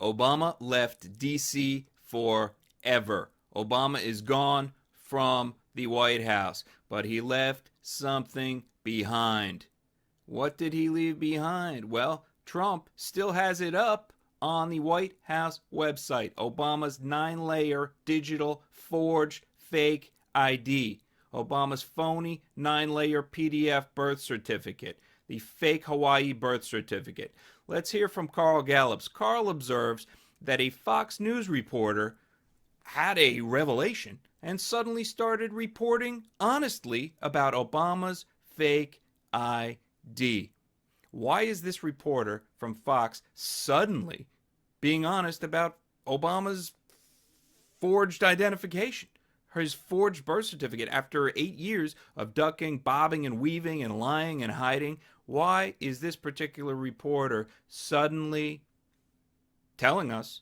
Obama left D.C. forever. Obama is gone from the White House, but he left something behind. What did he leave behind? Well, Trump still has it up on the White House website. Obama's 9-layer digital forged fake ID. Obama's phony 9-layer PDF birth certificate. The fake Hawaii birth certificate. Let's hear from Carl Gallups. Carl observes that a Fox News reporter had a revelation and suddenly started reporting honestly about Obama's fake ID. Why is this reporter from Fox suddenly being honest about Obama's forged identification? His forged birth certificate after 8 years of ducking, bobbing, and weaving and lying and hiding. Why is this particular reporter suddenly telling us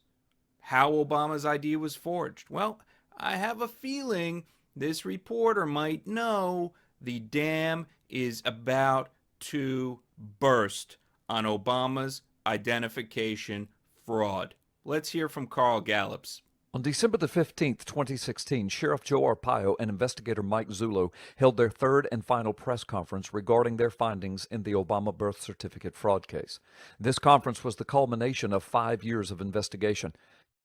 how Obama's ID was forged? Well, I have a feeling this reporter might know the dam is about to burst on Obama's identification fraud. Let's hear from Carl Gallups. On December the 15th, 2016, Sheriff Joe Arpaio and investigator Mike Zullo held their third and final press conference regarding their findings in the Obama birth certificate fraud case. This conference was the culmination of 5 years of investigation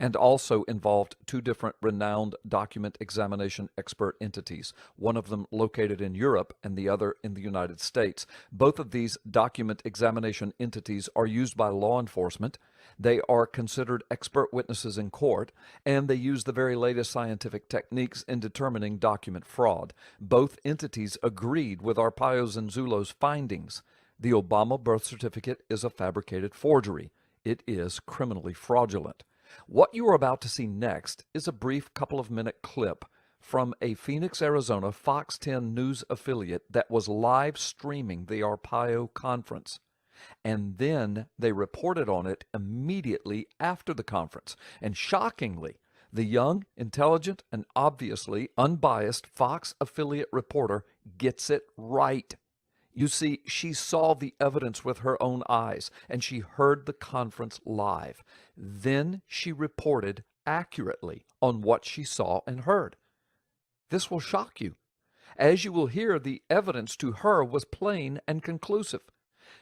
and also involved two different renowned document examination expert entities, one of them located in Europe and the other in the United States. Both of these document examination entities are used by law enforcement. They are considered expert witnesses in court, and they use the very latest scientific techniques in determining document fraud. Both entities agreed with Arpaio's and Zullo's findings. The Obama birth certificate is a fabricated forgery. It is criminally fraudulent. What you are about to see next is a brief couple-of-minute clip from a Phoenix, Arizona Fox 10 News affiliate that was live streaming the Arpaio conference. And then they reported on it immediately after the conference. And shockingly, the young, intelligent, and obviously unbiased Fox affiliate reporter gets it right. You see, she saw the evidence with her own eyes, and she heard the conference live. Then she reported accurately on what she saw and heard. This will shock you. As you will hear, the evidence to her was plain and conclusive.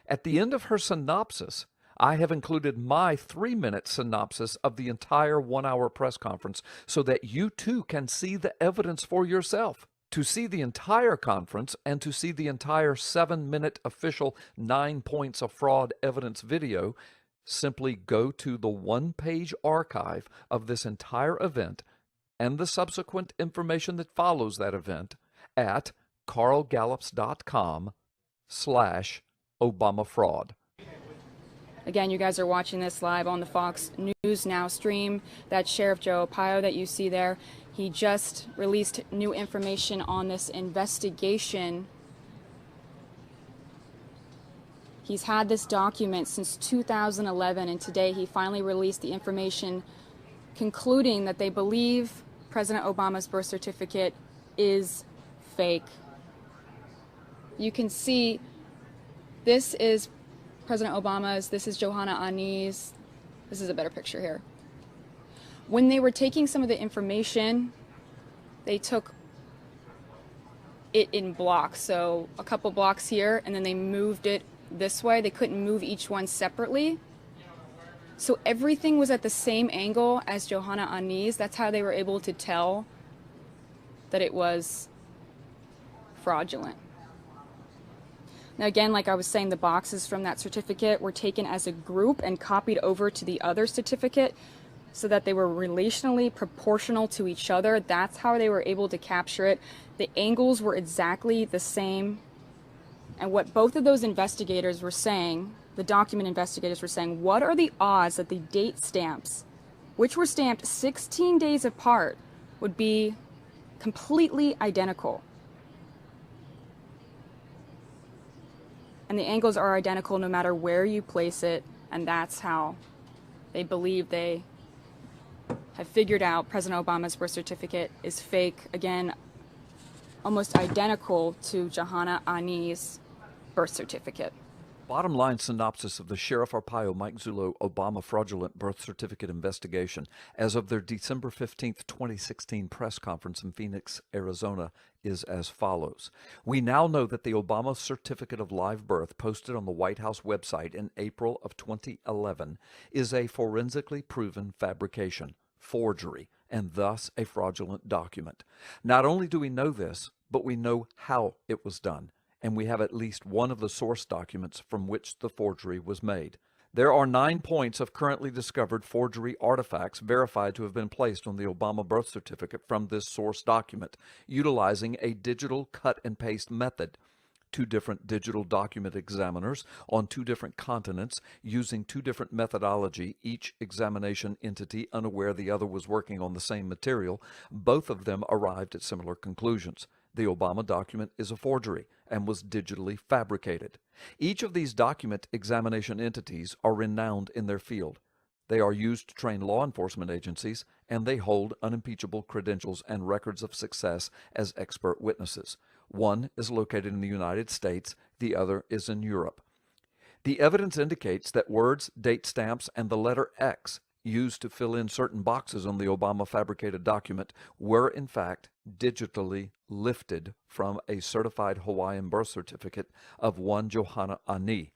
At the end of her synopsis, I have included my 3-minute synopsis of the entire 1-hour press conference so that you too can see the evidence for yourself. To see the entire conference and to see the entire 7-minute official 9 points of fraud evidence video, simply go to the 1-page archive of this entire event and the subsequent information that follows that event at carlgallups.com/Obama fraud. Again, you guys are watching this live on the Fox News Now stream. That's Sheriff Joe Arpaio that you see there. He just released new information on this investigation. He's had this document since 2011, and today he finally released the information concluding that they believe President Obama's birth certificate is fake. You can see this is President Obama's, this is Johanna Ani's. This is a better picture here. When they were taking some of the information, they took it in blocks. So a couple blocks here, and then they moved it this way. They couldn't move each one separately. So everything was at the same angle as Johanna Ani's. That's how they were able to tell that it was fraudulent. Now again, like I was saying, the boxes from that certificate were taken as a group and copied over to the other certificate so that they were relationally proportional to each other. That's how they were able to capture it. The angles were exactly the same. And what both of those investigators were saying, the document investigators were saying, what are the odds that the date stamps, which were stamped 16 days apart, would be completely identical? And the angles are identical no matter where you place it, and that's how they believe they have figured out President Obama's birth certificate is fake. Again, almost identical to Johanna Ani's birth certificate. Bottom line synopsis of the Sheriff Arpaio Mike Zullo Obama fraudulent birth certificate investigation as of their December 15th, 2016 press conference in Phoenix, Arizona is as follows. We now know that the Obama certificate of live birth posted on the White House website in April of 2011 is a forensically proven fabrication, forgery, and thus a fraudulent document. Not only do we know this, but we know how it was done, and we have at least one of the source documents from which the forgery was made. There are 9 points of currently discovered forgery artifacts verified to have been placed on the Obama birth certificate from this source document, utilizing a digital cut and paste method. 2 different digital document examiners on 2 different continents using 2 different methodology, each examination entity unaware the other was working on the same material. Both of them arrived at similar conclusions. The Obama document is a forgery and was digitally fabricated. Each of these document examination entities are renowned in their field. They are used to train law enforcement agencies, and they hold unimpeachable credentials and records of success as expert witnesses. One is located in the United States, the other is in Europe. The evidence indicates that words, date stamps, and the letter X used to fill in certain boxes on the Obama fabricated document were in fact digitally lifted from a certified Hawaiian birth certificate of one Johanna Ani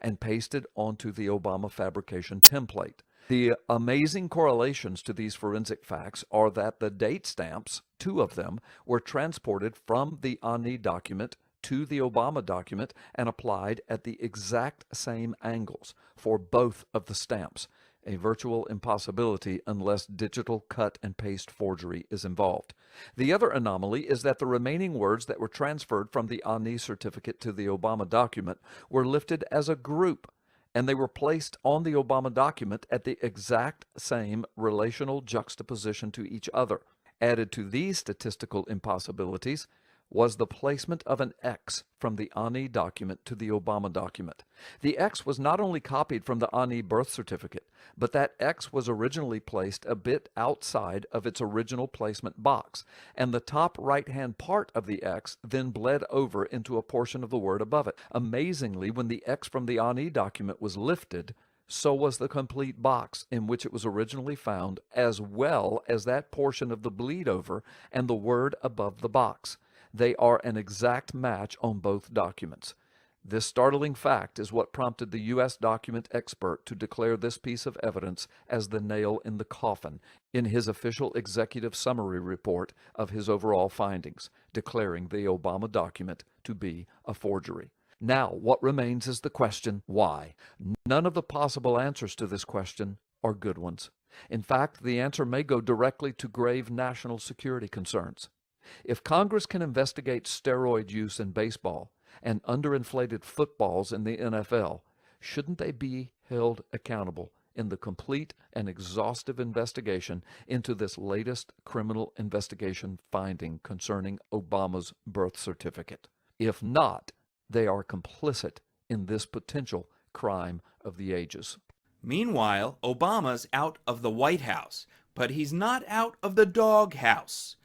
and pasted onto the Obama fabrication template. The amazing correlations to these forensic facts are that the date stamps, 2 of them, were transported from the Ani document to the Obama document and applied at the exact same angles for both of the stamps. A virtual impossibility unless digital cut and paste forgery is involved. The other anomaly is that the remaining words that were transferred from the Ani certificate to the Obama document were lifted as a group, and they were placed on the Obama document at the exact same relational juxtaposition to each other. Added to these statistical impossibilities was the placement of an X from the Ani document to the Obama document. The X was not only copied from the Ani birth certificate, but that X was originally placed a bit outside of its original placement box, and the top right-hand part of the X then bled over into a portion of the word above it. Amazingly, when the X from the Ani document was lifted, so was the complete box in which it was originally found, as well as that portion of the bleed over and the word above the box. They are an exact match on both documents. This startling fact is what prompted the U.S. document expert to declare this piece of evidence as the nail in the coffin in his official executive summary report of his overall findings, declaring the Obama document to be a forgery. Now, what remains is the question, why? None of the possible answers to this question are good ones. In fact, the answer may go directly to grave national security concerns. If Congress can investigate steroid use in baseball and underinflated footballs in the NFL, shouldn't they be held accountable in the complete and exhaustive investigation into this latest criminal investigation finding concerning Obama's birth certificate? If not, they are complicit in this potential crime of the ages. Meanwhile, Obama's out of the White House, but he's not out of the doghouse.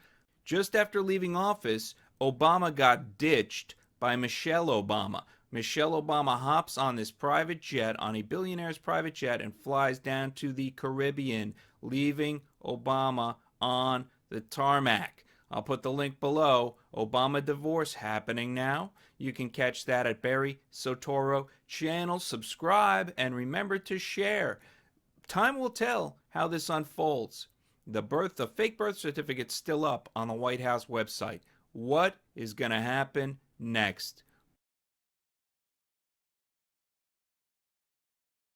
Just after leaving office, Obama got ditched by Michelle Obama. Michelle Obama hops on this private jet, on a billionaire's private jet, and flies down to the Caribbean, leaving Obama on the tarmac. I'll put the link below. Obama divorce happening now. You can catch that at Barry Sotoro channel. Subscribe and remember to share. Time will tell how this unfolds. The fake birth certificate's still up on the White House website. What is going to happen next?